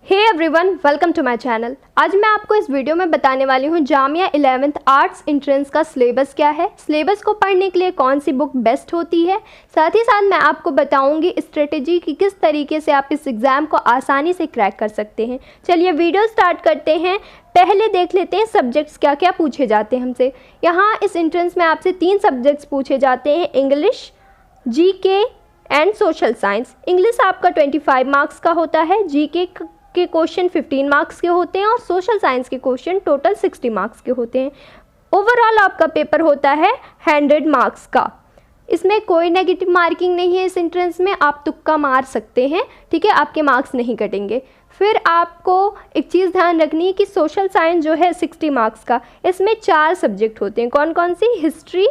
Hey everyone, welcome to my channel. आज मैं आपको इस वीडियो में बताने वाली हूँ जामिया 11th आर्ट्स एंट्रेंस का सिलेबस क्या है, सिलेबस को पढ़ने के लिए कौन सी बुक बेस्ट होती है। साथ ही साथ मैं आपको बताऊंगी स्ट्रेटेजी कि किस तरीके से आप इस एग्ज़ाम को आसानी से क्रैक कर सकते हैं। चलिए वीडियो स्टार्ट करते हैं। पहले देख लेते हैं सब्जेक्ट्स क्या क्या पूछे जाते हैं हमसे। यहाँ इस एंट्रेंस में आपसे 3 सब्जेक्ट्स पूछे जाते हैं, English, GK and social science. English आपका 25 मार्क्स का होता है, जीके के क्वेश्चन 15 मार्क्स के होते हैं और सोशल साइंस के क्वेश्चन टोटल 60 मार्क्स के होते हैं। ओवरऑल आपका पेपर होता है 100 मार्क्स का। इसमें कोई नेगेटिव मार्किंग नहीं है। इस एंट्रेंस में आप तुक्का मार सकते हैं, ठीक है, आपके मार्क्स नहीं कटेंगे। फिर आपको एक चीज़ ध्यान रखनी है कि सोशल साइंस जो है 60 मार्क्स का, इसमें 4 सब्जेक्ट होते हैं। कौन कौन सी? History,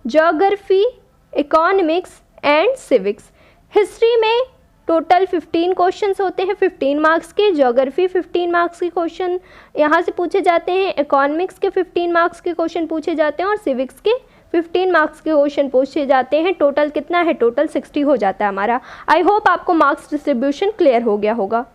geography, economics and civics. History में टोटल 15 क्वेश्चंस होते हैं 15 मार्क्स के, ज्योग्राफी 15 मार्क्स के क्वेश्चन यहाँ से पूछे जाते हैं, इकोनॉमिक्स के 15 मार्क्स के क्वेश्चन पूछे जाते हैं और सिविक्स के 15 मार्क्स के क्वेश्चन पूछे जाते हैं। टोटल कितना है? टोटल 60 हो जाता है हमारा। आई होप आपको मार्क्स डिस्ट्रीब्यूशन क्लियर हो गया होगा।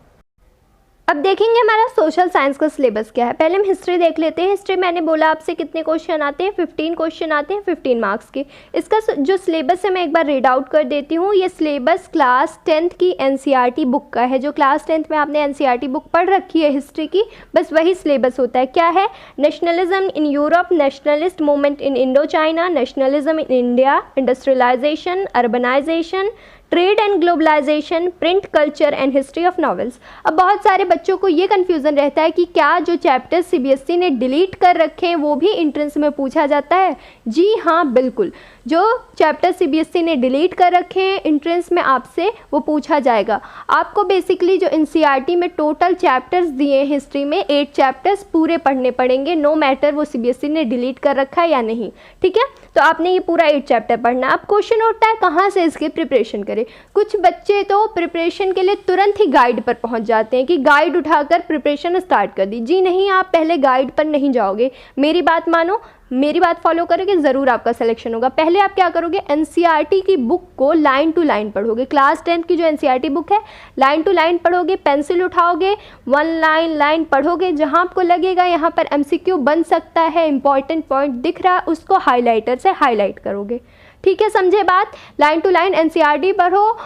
अब देखेंगे हमारा सोशल साइंस का सिलेबस क्या है। पहले हम हिस्ट्री देख लेते हैं। हिस्ट्री मैंने बोला आपसे कितने क्वेश्चन आते हैं, 15 क्वेश्चन आते हैं 15 मार्क्स के। इसका जो सिलेबस है मैं एक बार रीड आउट कर देती हूँ। ये सिलेबस क्लास 10th की एनसीईआरटी बुक का है। जो क्लास 10th में आपने एनसीईआरटी बुक पढ़ रखी है हिस्ट्री की, बस वही सिलेबस होता है। क्या है? Nationalism in Europe, nationalist movement in Indo China, nationalism in India, industrialisation, urbanisation, trade and globalisation, print culture and history of novels. अब बहुत सारे बच्चों को ये कन्फ्यूज़न रहता है कि क्या जो चैप्टर्स सीबीएसई ने डिलीट कर रखे हैं वो भी एंट्रेंस में पूछा जाता है। जी हाँ, बिल्कुल। जो चैप्टर सीबीएसई ने डिलीट कर रखे हैं एंट्रेंस में आपसे वो पूछा जाएगा। आपको बेसिकली जो एनसीईआरटी में टोटल चैप्टर्स दिए हैं हिस्ट्री में 8 चैप्टर्स पूरे पढ़ने पड़ेंगे, नो मैटर वो सीबीएसई ने डिलीट कर रखा है या नहीं, ठीक है। तो आपने ये पूरा 8 चैप्टर पढ़ना। अब क्वेश्चन उठता है कहाँ से इसकी प्रिपरेशन करें। कुछ बच्चे तो प्रिपरेशन के लिए तुरंत ही गाइड पर पहुंच जाते हैं कि गाइड उठाकर प्रिपरेशन स्टार्ट कर दी। जी नहीं, आप पहले गाइड पर नहीं जाओगे। मेरी बात मानो, मेरी बात फॉलो करोगे ज़रूर आपका सिलेक्शन होगा। पहले आप क्या करोगे? एनसीईआरटी की बुक को लाइन टू लाइन पढ़ोगे। क्लास 10 की जो एनसीईआरटी बुक है लाइन टू लाइन पढ़ोगे, पेंसिल उठाओगे, 1 लाइन पढ़ोगे। जहां आपको लगेगा यहाँ पर एमसीक्यू बन सकता है, इंपॉर्टेंट पॉइंट दिख रहा, उसको हाईलाइटर से हाईलाइट करोगे, ठीक है। समझे बात? लाइन टू लाइन एनसीईआरटी पढ़ो,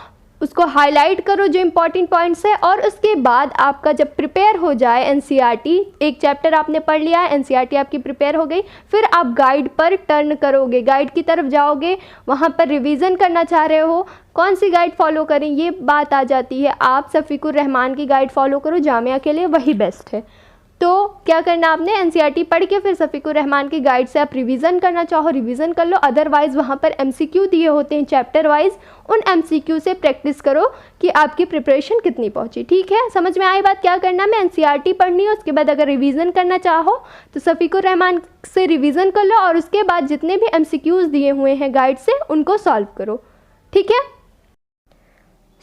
उसको हाईलाइट करो जो इंपॉर्टेंट पॉइंट्स है, और उसके बाद आपका जब प्रिपेयर हो जाए एनसीईआरटी, एक चैप्टर आपने पढ़ लिया है, एनसीईआरटी आपकी प्रिपेयर हो गई, फिर आप गाइड पर टर्न करोगे, गाइड की तरफ जाओगे। वहाँ पर रिवीजन करना चाह रहे हो, कौन सी गाइड फॉलो करें ये बात आ जाती है। आप शफीकुर रहमान की गाइड फॉलो करो, जामिया के लिए वही बेस्ट है। तो क्या करना आपने? एनसीईआरटी पढ़ के फिर शफीकुर रहमान की गाइड से आप रिवीजन करना चाहो रिवीजन कर लो, अदरवाइज़ वहाँ पर एमसीक्यू दिए होते हैं चैप्टर वाइज, उन एमसीक्यू से प्रैक्टिस करो कि आपकी प्रिपरेशन कितनी पहुँची, ठीक है। समझ में आई बात? क्या करना है, एनसीईआरटी पढ़नी है, उसके बाद अगर रिवीजन करना चाहो तो शफीकुर रहमान से रिवीजन कर लो और उसके बाद जितने भी एमसीक्यूज़ दिए हुए हैं गाइड से उनको सॉल्व करो, ठीक है।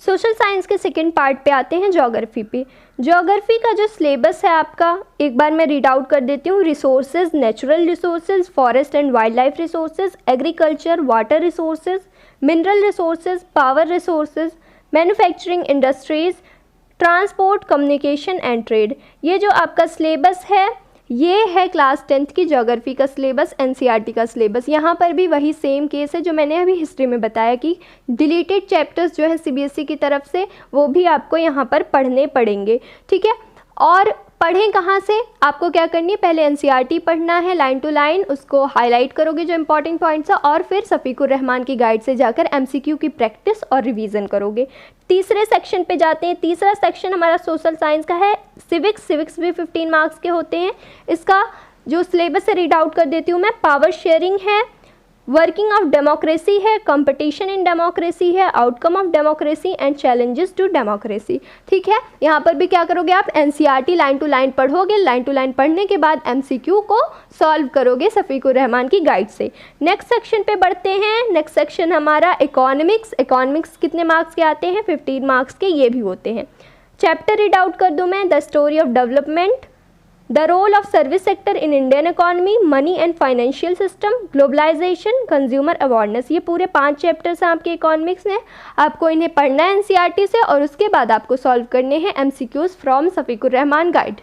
सोशल साइंस के सेकेंड पार्ट पे आते हैं, ज्योग्राफी पे। ज्योग्राफी का जो सिलेबस है आपका एक बार मैं रीड आउट कर देती हूँ। Resources, natural resources, forest and wild life resources, agriculture, water resources, mineral resources, power resources, manufacturing industries, transport, communication and trade. ये जो आपका सिलेबस है ये है क्लास 10th की ज्योग्राफी का सिलेबस, एनसीईआरटी का सिलेबस। यहाँ पर भी वही सेम केस है जो मैंने अभी हिस्ट्री में बताया कि डिलीटेड चैप्टर्स जो है सीबीएसई की तरफ से वो भी आपको यहाँ पर पढ़ने पड़ेंगे, ठीक है। और पढ़ें कहाँ से? आपको क्या करनी है? पहले एनसीईआरटी पढ़ना है लाइन टू लाइन, उसको हाईलाइट करोगे जो इंपॉर्टेंट पॉइंट्स है, और फिर शफीकुर रहमान की गाइड से जाकर एमसीक्यू की प्रैक्टिस और रिवीजन करोगे। तीसरे सेक्शन पे जाते हैं। तीसरा सेक्शन हमारा सोशल साइंस का है, सिविक्स। सिविक्स भी 15 मार्क्स के होते हैं। इसका जो सिलेबस है रीड आउट कर देती हूँ मैं। पावर शेयरिंग है, वर्किंग ऑफ डेमोक्रेसी है, कंपटीशन इन डेमोक्रेसी है, outcome of democracy and challenges to democracy, ठीक है। यहाँ पर भी क्या करोगे आप? एनसीईआरटी लाइन टू लाइन पढ़ोगे, लाइन टू लाइन पढ़ने के बाद एमसीक्यू को सॉल्व करोगे शफीकुर रहमान की गाइड से। नेक्स्ट सेक्शन पे बढ़ते हैं। नेक्स्ट सेक्शन हमारा इकोनॉमिक्स। इकोनॉमिक्स कितने मार्क्स के आते हैं? 15 मार्क्स के ये भी होते हैं। चैप्टर रीड आउट कर दूँ मैं। The story of development, the role of service sector in Indian economy, money and financial system, globalisation, consumer awareness. ये पूरे 5 चैप्टर्स हैं आपके इकोनॉमिक्स में। आपको इन्हें पढ़ना है एनसीईआरटी से और उसके बाद आपको सॉल्व करने हैं MCQs from Shafiqur Rahman guide.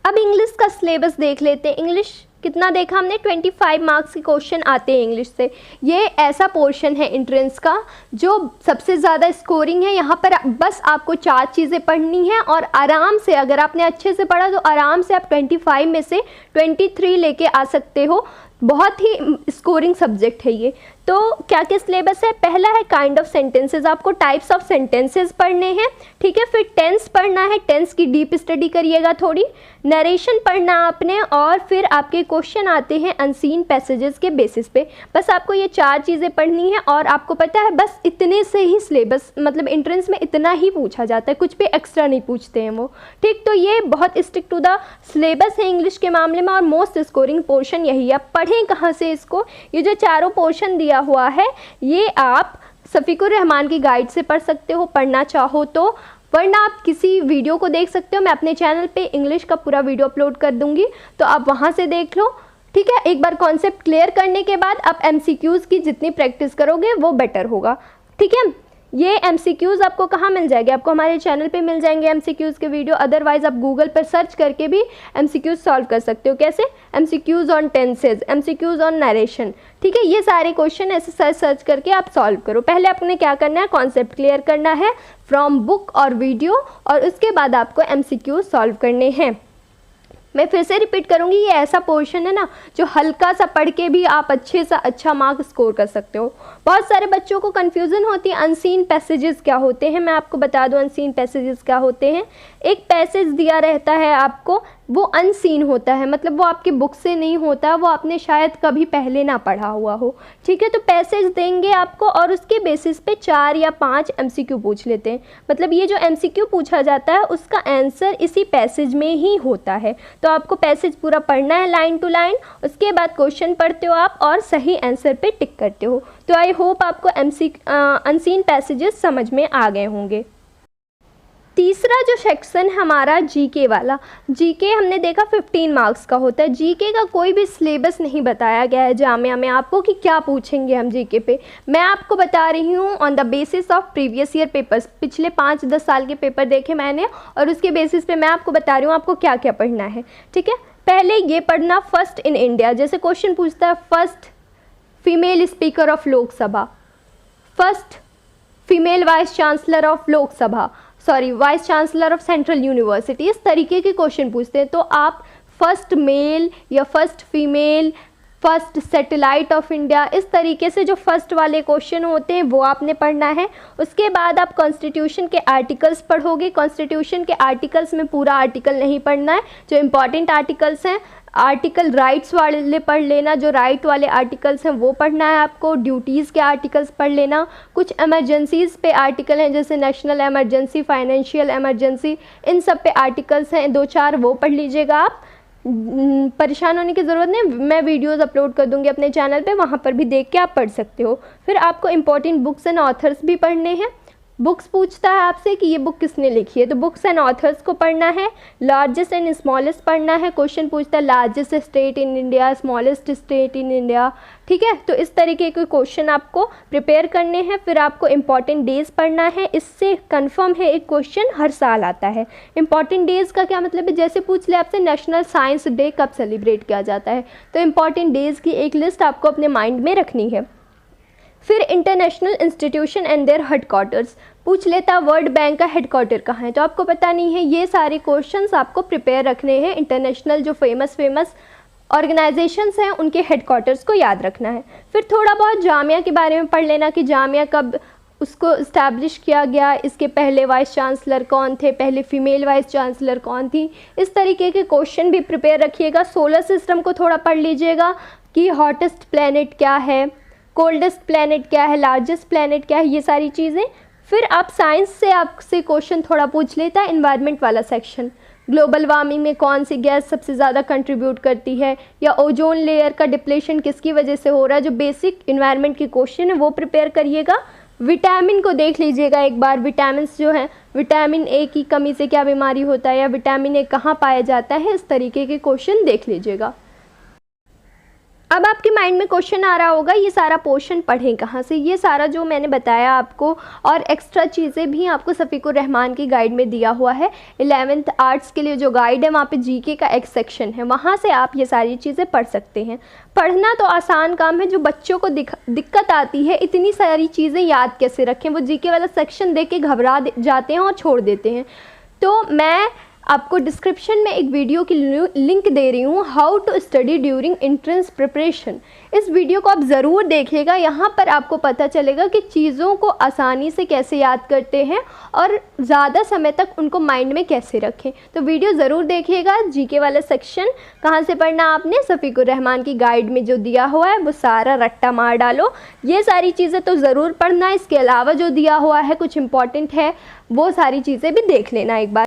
अब इंग्लिश का सिलेबस देख लेते हैं। इंग्लिश कितना देखा हमने, 25 मार्क्स के क्वेश्चन आते हैं इंग्लिश से। ये ऐसा पोर्शन है एंट्रेंस का जो सबसे ज़्यादा स्कोरिंग है। यहाँ पर बस आपको 4 चीज़ें पढ़नी है और आराम से, अगर आपने अच्छे से पढ़ा तो आराम से आप 25 में से 23 लेके आ सकते हो। बहुत ही स्कोरिंग सब्जेक्ट है ये। तो क्या क्या सिलेबस है, पहला है काइंड ऑफ सेंटेंसेस, आपको टाइप्स ऑफ सेंटेंसेस पढ़ने हैं, ठीक है। फिर टेंस पढ़ना है, टेंस की डीप स्टडी करिएगा थोड़ी। नरेशन पढ़ना आपने, और फिर आपके क्वेश्चन आते हैं अनसीन पैसेजेस के बेसिस पे। बस आपको ये 4 चीज़ें पढ़नी है और आपको पता है बस इतने से ही सिलेबस, मतलब एंट्रेंस में इतना ही पूछा जाता है, कुछ भी एक्स्ट्रा नहीं पूछते हैं वो, ठीक। तो ये बहुत स्टिक टू द सिलेबस है इंग्लिश के मामले में और मोस्ट स्कोरिंग पोर्शन यही है। आप पढ़ें कहाँ से इसको, ये जो चारों पोर्शन दिया हुआ है ये आप शफीकुर रहमान की गाइड से पढ़ सकते हो, पढ़ना चाहो तो, वरना आप किसी वीडियो को देख सकते हो। मैं अपने चैनल पे इंग्लिश का पूरा वीडियो अपलोड कर दूंगी, तो आप वहाँ से देख लो, ठीक है। एक बार कॉन्सेप्ट क्लियर करने के बाद आप एमसीक्यूज़ की जितनी प्रैक्टिस करोगे वो बेटर होगा, ठीक है। ये एमसीक्यूज़ आपको कहाँ मिल जाएंगे, आपको हमारे चैनल पे मिल जाएंगे एमसीक्यूज़ के वीडियो। अदरवाइज़ आप गूगल पर सर्च करके भी एमसीक्यूज़ सॉल्व कर सकते हो। कैसे, MCQs on tenses, MCQs on narration, ठीक है। ये सारे क्वेश्चन ऐसे सर्च करके आप सॉल्व करो। पहले आपने क्या करना है, कॉन्सेप्ट क्लियर करना है फ्रॉम बुक और वीडियो, और उसके बाद आपको एमसीक्यूज़ सॉल्व करने हैं। मैं फिर से रिपीट करूँगी, ये ऐसा पोर्शन है ना जो हल्का सा पढ़ के भी आप अच्छे से अच्छा मार्क स्कोर कर सकते हो। बहुत सारे बच्चों को कन्फ्यूज़न होती है अनसीन पैसेजेस क्या होते हैं। मैं आपको बता दूं अनसीन पैसेजेस क्या होते हैं। एक पैसेज दिया रहता है आपको, वो अनसीन होता है, मतलब वो आपकी बुक से नहीं होता, वो आपने शायद कभी पहले ना पढ़ा हुआ हो, ठीक है। तो पैसेज देंगे आपको और उसके बेसिस पे 4 या 5 एमसीक्यू पूछ लेते हैं। मतलब ये जो एमसीक्यू पूछा जाता है उसका आंसर इसी पैसेज में ही होता है। तो आपको पैसेज पूरा पढ़ना है लाइन टू लाइन, उसके बाद क्वेश्चन पढ़ते हो आप और सही आंसर पे टिक करते हो। तो आई होप आपको अनसीन पैसेजेस समझ में आ गए होंगे। तीसरा जो सेक्शन है हमारा जीके वाला, जीके हमने देखा 15 मार्क्स का होता है। जीके का कोई भी सिलेबस नहीं बताया गया है जामिया में आपको कि क्या पूछेंगे हम जीके पे। मैं आपको बता रही हूँ on the basis of previous year papers, पिछले 5-10 साल के पेपर देखे मैंने और उसके बेसिस पे मैं आपको बता रही हूँ आपको क्या क्या पढ़ना है, ठीक है। पहले ये पढ़ना, फर्स्ट इन इंडिया, जैसे क्वेश्चन पूछता है first female speaker of Lok Sabha, first female vice chancellor of Lok Sabha, sorry vice chancellor of central university, इस तरीके के क्वेश्चन पूछते हैं। तो आप फर्स्ट मेल या first female, first satellite of India, इस तरीके से जो फर्स्ट वाले क्वेश्चन होते हैं वो आपने पढ़ना है। उसके बाद आप कॉन्स्टिट्यूशन के आर्टिकल्स पढ़ोगे। कॉन्स्टिट्यूशन के आर्टिकल्स में पूरा आर्टिकल नहीं पढ़ना है, जो इंपॉर्टेंट आर्टिकल्स हैं, आर्टिकल राइट्स वाले पढ़ लेना, जो राइट वाले आर्टिकल्स हैं वो पढ़ना है आपको। ड्यूटीज़ के आर्टिकल्स पढ़ लेना। कुछ एमरजेंसीज़ पे आर्टिकल हैं जैसे नेशनल एमरजेंसी, फाइनेंशियल एमरजेंसी, इन सब पे आर्टिकल्स हैं 2-4, वो पढ़ लीजिएगा आप। परेशान होने की ज़रूरत नहीं, मैं वीडियोस अपलोड कर दूंगी अपने चैनल पे, वहाँ पर भी देख के आप पढ़ सकते हो। फिर आपको इंपॉर्टेंट बुक्स एंड ऑथर्स भी पढ़ने हैं। बुक्स पूछता है आपसे कि ये बुक किसने लिखी है, तो बुक्स एंड ऑथर्स को पढ़ना है। लार्जेस्ट एंड स्मॉलेस्ट पढ़ना है। क्वेश्चन पूछता है largest state in India, smallest state in India, ठीक है। तो इस तरीके के क्वेश्चन आपको प्रिपेयर करने हैं। फिर आपको इंपॉर्टेंट डेज पढ़ना है। इससे कंफर्म है एक क्वेश्चन हर साल आता है। इंपॉर्टेंट डेज का क्या मतलब है, जैसे पूछ ले आपसे नेशनल साइंस डे कब सेलिब्रेट किया जाता है, तो इंपॉर्टेंट डेज की एक लिस्ट आपको अपने माइंड में रखनी है। फिर international institution and their headquarters पूछ लेता, वर्ल्ड बैंक का हेडक्वार्टर कहाँ है, तो आपको पता नहीं है। ये सारे क्वेश्चंस आपको प्रिपेयर रखने हैं। इंटरनेशनल जो फेमस ऑर्गेनाइजेशंस हैं उनके हेडक्वार्टर्स को याद रखना है। फिर थोड़ा बहुत जामिया के बारे में पढ़ लेना कि जामिया कब उसको इस्टेब्लिश किया गया, इसके पहले वाइस चांसलर कौन थे, पहले फीमेल वाइस चांसलर कौन थी, इस तरीके के क्वेश्चन भी प्रिपेयर रखिएगा। सोलर सिस्टम को थोड़ा पढ़ लीजिएगा कि हॉटेस्ट प्लैनेट क्या है, कोल्डेस्ट प्लैनेट क्या है, लार्जेस्ट प्लैनेट क्या है, ये सारी चीज़ें। फिर आप साइंस से आपसे क्वेश्चन थोड़ा पूछ लेता है, इन्वायरमेंट वाला सेक्शन, ग्लोबल वार्मिंग में कौन सी गैस सबसे ज़्यादा कंट्रीब्यूट करती है, या ओजोन लेयर का डिप्लेशन किसकी वजह से हो रहा है, जो बेसिक इन्वायरमेंट के क्वेश्चन है वो प्रिपेयर करिएगा। विटामिन को देख लीजिएगा एक बार, विटामिन जो हैं, विटामिन ए की कमी से क्या बीमारी होता है या विटामिन ए कहाँ पाया जाता है, इस तरीके के क्वेश्चन देख लीजिएगा। अब आपके माइंड में क्वेश्चन आ रहा होगा ये सारा पोर्शन पढ़ें कहाँ से। ये सारा जो मैंने बताया आपको और एक्स्ट्रा चीज़ें भी आपको सफ़ीकुर रहमान की गाइड में दिया हुआ है। 11th आर्ट्स के लिए जो गाइड है वहाँ पे जीके का एक सेक्शन है, वहाँ से आप ये सारी चीज़ें पढ़ सकते हैं। पढ़ना तो आसान काम है, जो बच्चों को दिक्कत आती है इतनी सारी चीज़ें याद कैसे रखें, वो जीके वाला सेक्शन देख के घबरा जाते हैं और छोड़ देते हैं। तो मैं आपको डिस्क्रिप्शन में एक वीडियो की लिंक दे रही हूँ, how to study during entrance preparation. इस वीडियो को आप ज़रूर देखिएगा, यहाँ पर आपको पता चलेगा कि चीज़ों को आसानी से कैसे याद करते हैं और ज़्यादा समय तक उनको माइंड में कैसे रखें। तो वीडियो ज़रूर देखिएगा। जीके वाला सेक्शन कहाँ से पढ़ना आपने, सफ़ीकुर रहमान की गाइड में जो दिया हुआ है वो सारा रट्टा मार डालो। ये सारी चीज़ें तो ज़रूर पढ़ना, इसके अलावा जो दिया हुआ है कुछ इम्पॉर्टेंट है वो सारी चीज़ें भी देख लेना एक बार।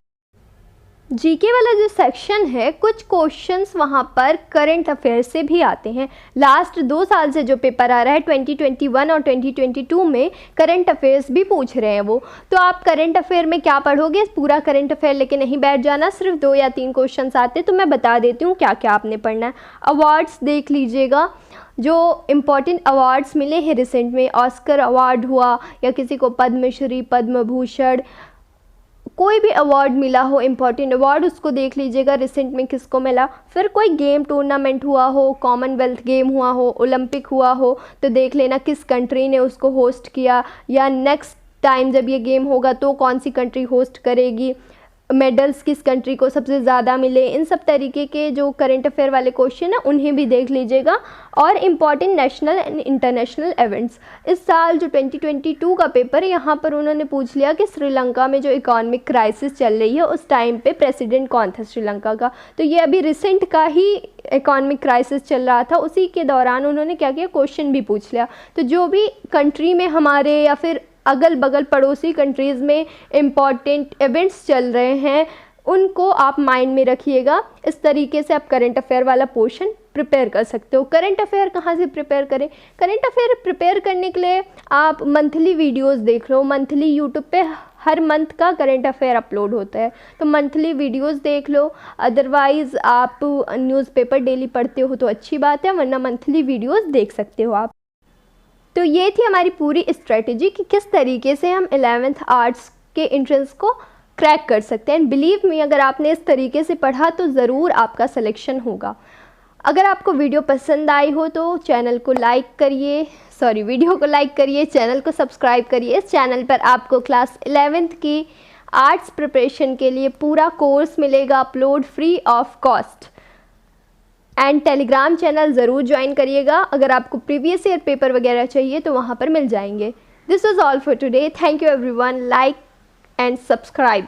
जीके वाला जो सेक्शन है कुछ क्वेश्चंस वहाँ पर करंट अफेयर से भी आते हैं। लास्ट 2 साल से जो पेपर आ रहा है 2021 और 2022 में करंट अफेयर्स भी पूछ रहे हैं वो। तो आप करंट अफेयर में क्या पढ़ोगे, पूरा करंट अफेयर लेके नहीं बैठ जाना, सिर्फ 2 या 3 क्वेश्चंस आते तो मैं बता देती हूँ क्या क्या आपने पढ़ना है। अवार्ड्स देख लीजिएगा, जो इम्पॉर्टेंट अवार्ड्स मिले हैं रिसेंट में, ऑस्कर अवार्ड हुआ या किसी को पद्मश्री, पद्म भूषण, कोई भी अवार्ड मिला हो इम्पॉर्टेंट अवार्ड, उसको देख लीजिएगा रिसेंट में किसको मिला। फिर कोई गेम टूर्नामेंट हुआ हो, कॉमनवेल्थ गेम हुआ हो, ओलंपिक हुआ हो, तो देख लेना किस कंट्री ने उसको होस्ट किया, या नेक्स्ट टाइम जब ये गेम होगा तो कौन सी कंट्री होस्ट करेगी, मेडल्स किस कंट्री को सबसे ज़्यादा मिले। इन सब तरीके के जो करंट अफेयर वाले क्वेश्चन हैं उन्हें भी देख लीजिएगा। और important national and international events, इस साल जो 2022 का पेपर है यहाँ पर उन्होंने पूछ लिया कि श्रीलंका में जो इकोनॉमिक क्राइसिस चल रही है उस टाइम पे प्रेसिडेंट कौन था श्रीलंका का। तो ये अभी रिसेंट का ही इकोनॉमिक क्राइसिस चल रहा था, उसी के दौरान उन्होंने क्या किया, क्वेश्चन भी पूछ लिया। तो जो भी कंट्री में हमारे या फिर अगल बगल पड़ोसी कंट्रीज़ में इम्पॉर्टेंट इवेंट्स चल रहे हैं उनको आप माइंड में रखिएगा। इस तरीके से आप करंट अफेयर वाला पोर्शन प्रिपेयर कर सकते हो। करंट अफेयर कहाँ से प्रिपेयर करें, करंट अफेयर प्रिपेयर करने के लिए आप मंथली वीडियोस देख लो। मंथली यूट्यूब पे हर मंथ का करंट अफेयर अपलोड होता है, तो मंथली वीडियोस देख लो। अदरवाइज़ आप न्यूज़पेपर डेली पढ़ते हो तो अच्छी बात है, वरना मंथली वीडियोस देख सकते हो आप। तो ये थी हमारी पूरी स्ट्रेटजी कि किस तरीके से हम 11th आर्ट्स के एंट्रेंस को क्रैक कर सकते हैं। बिलीव मी, अगर आपने इस तरीके से पढ़ा तो ज़रूर आपका सिलेक्शन होगा। अगर आपको वीडियो पसंद आई हो तो चैनल को लाइक करिए, वीडियो को लाइक करिए, चैनल को सब्सक्राइब करिए। इस चैनल पर आपको क्लास 11th की आर्ट्स प्रिपरेशन के लिए पूरा कोर्स मिलेगा upload free of cost. And Telegram channel ज़रूर ज्वाइन करिएगा, अगर आपको प्रीवियस ईयर पेपर वगैरह चाहिए तो वहाँ पर मिल जाएंगे। This was all for today, thank you everyone, like and subscribe.